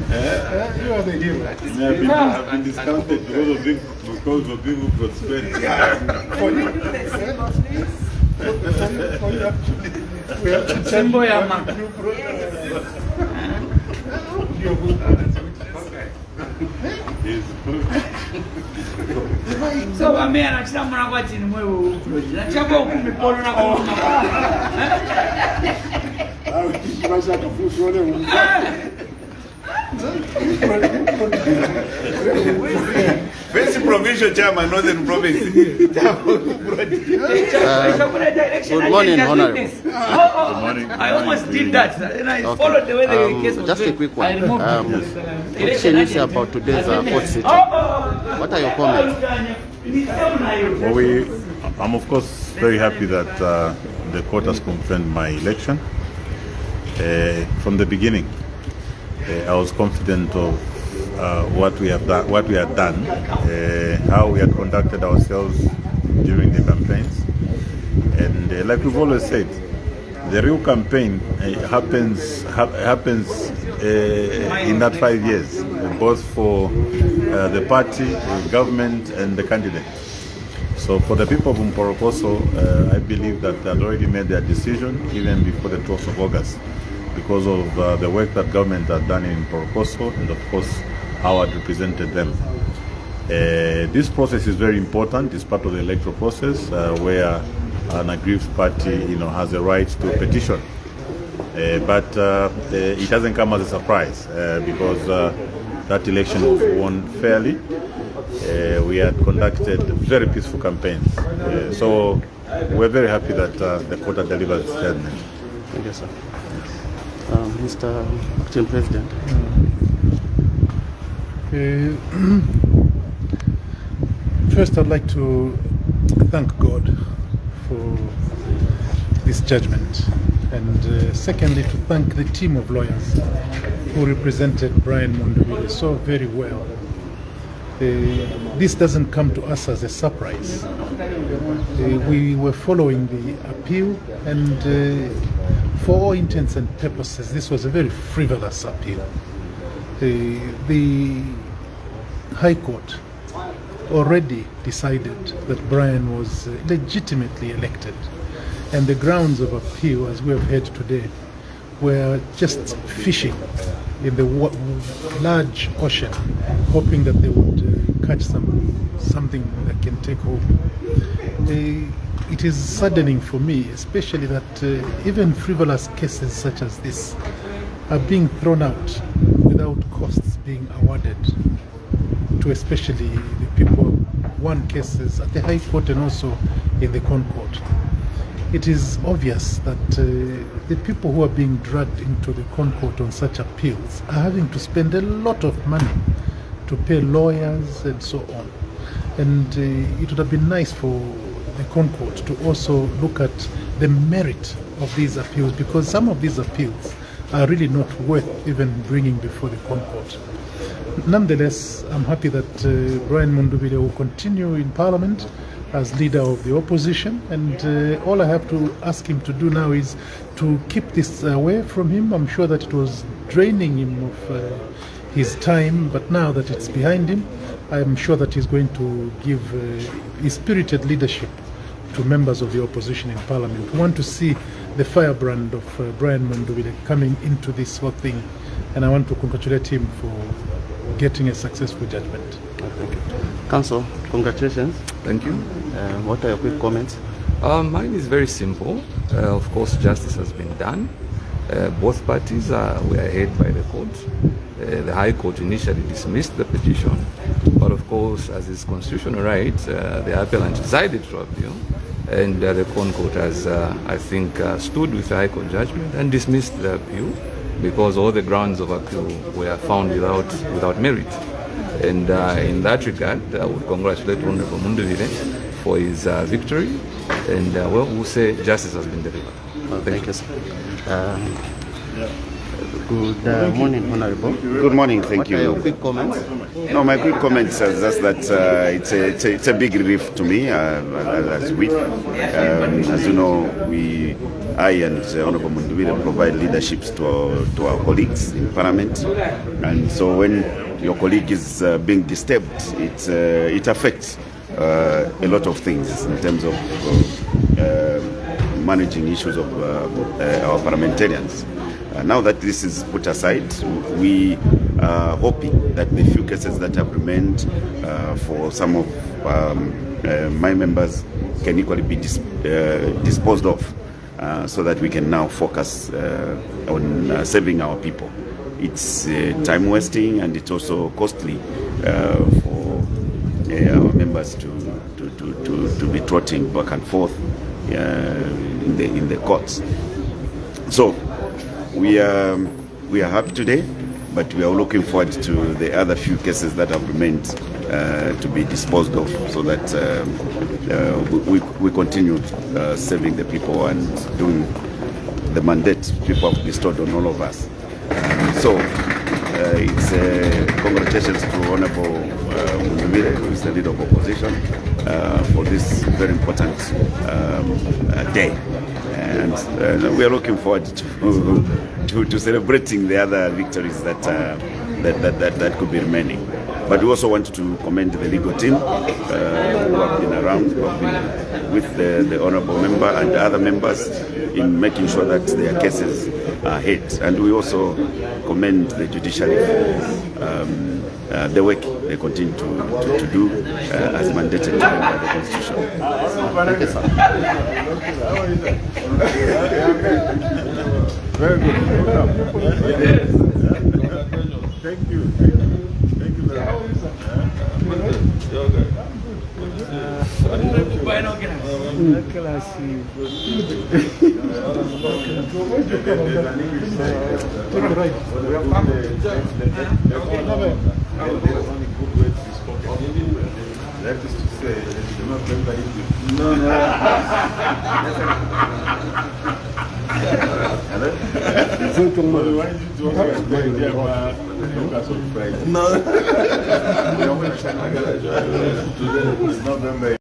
You are the hero. I've been discounted because of being prosperity. For you. We have to tell you so I'm here and I'm watching my let's go me polo na ko. First provincial chairman, Northern Province. Good morning, Honorable. Good morning. I almost did that and I followed the way the case was. Just a quick one. What can you say about today's court sitting? What are your comments? Well, I'm of course very happy that the court has confirmed my election. From the beginning, I was confident of what we had done, how we had conducted ourselves during the campaigns, and like we've always said, the real campaign happens in that 5 years, both for the party, the government, and the candidate. So for the people of Mpolokoso, I believe that they had already made their decision even before the 12th of August, because of the work that government had done in Mpolokoso, and of course how I represented them. This process is very important. It's part of the electoral process where an aggrieved party, has a right to petition. But it doesn't come as a surprise because that election was won fairly. We had conducted very peaceful campaigns. So we're very happy that the court had delivered its judgment. Thank you, sir. Mr. Acting President. First, I'd like to thank God for this judgment, and secondly, to thank the team of lawyers who represented Breaking.Mundubile so very well. This doesn't come to us as a surprise. We were following the appeal, and for all intents and purposes, this was a very frivolous appeal. The High Court already decided that Brian was legitimately elected, and the grounds of appeal, as we have heard today, were just fishing in the large ocean, hoping that they would catch something that can take home. It is saddening for me, especially that even frivolous cases such as this are being thrown out without costs being awarded to especially the people who won cases at the High Court and also in the Crown Court. It is obvious that the people who are being dragged into the Crown Court on such appeals are having to spend a lot of money to pay lawyers and so on. And it would have been nice for the Crown Court to also look at the merit of these appeals, because some of these appeals are really not worth even bringing before the Crown Court. Nonetheless, I'm happy that Breaking.Mundubile will continue in Parliament as leader of the opposition, and all I have to ask him to do now is to keep this away from him. I'm sure that it was draining him of his time, but now that it's behind him, I'm sure that he's going to give his spirited leadership to members of the opposition in Parliament. We want to see the firebrand of Breaking.Mundubile coming into this whole thing, and I want to congratulate him for getting a successful judgment. Thank you. Council, congratulations. Thank you. What are your quick comments? Mine is very simple. Of course, justice has been done. Both parties were heard by the court. The High Court initially dismissed the petition, but of course, as is constitutional right, the appellant decided to appeal, and the Crown Court has, I think, stood with the High Court judgment and dismissed the appeal because all the grounds of appeal were found without merit. And in that regard, I would congratulate Honorable Mundubile for his victory, and we'll say justice has been delivered. Thank you, sir. Good morning, Honorable. Good morning, thank you. What are your quick comments? No, my quick comments are just that it's a big relief to me as we. As you know, I and Honorable Mundubile provide leaderships to our colleagues in Parliament, and so when your colleague is being disturbed, it affects a lot of things in terms of managing issues of our parliamentarians. Now that this is put aside, we are hoping that the few cases that have remained for some of my members can equally be disposed of, so that we can now focus on saving our people. It's time wasting, and it's also costly for our members to be trotting back and forth in the courts. So we are happy today, but we are looking forward to the other few cases that have remained to be disposed of, so that we continue serving the people and doing the mandate people have bestowed on all of us. So it's congratulations to Honorable Mundubile, who is the leader of opposition, for this very important day, and we are looking forward to celebrating the other victories that could be remaining. But we also want to commend the legal team who have been around, who have been with the honourable member and other members in making sure that their cases are hit. And we also commend the judiciary for the work they continue to do as mandated by the Constitution. Thank you, sir. Very good. Thank you. Thank you very much. That is to say, you not remember it. No. No.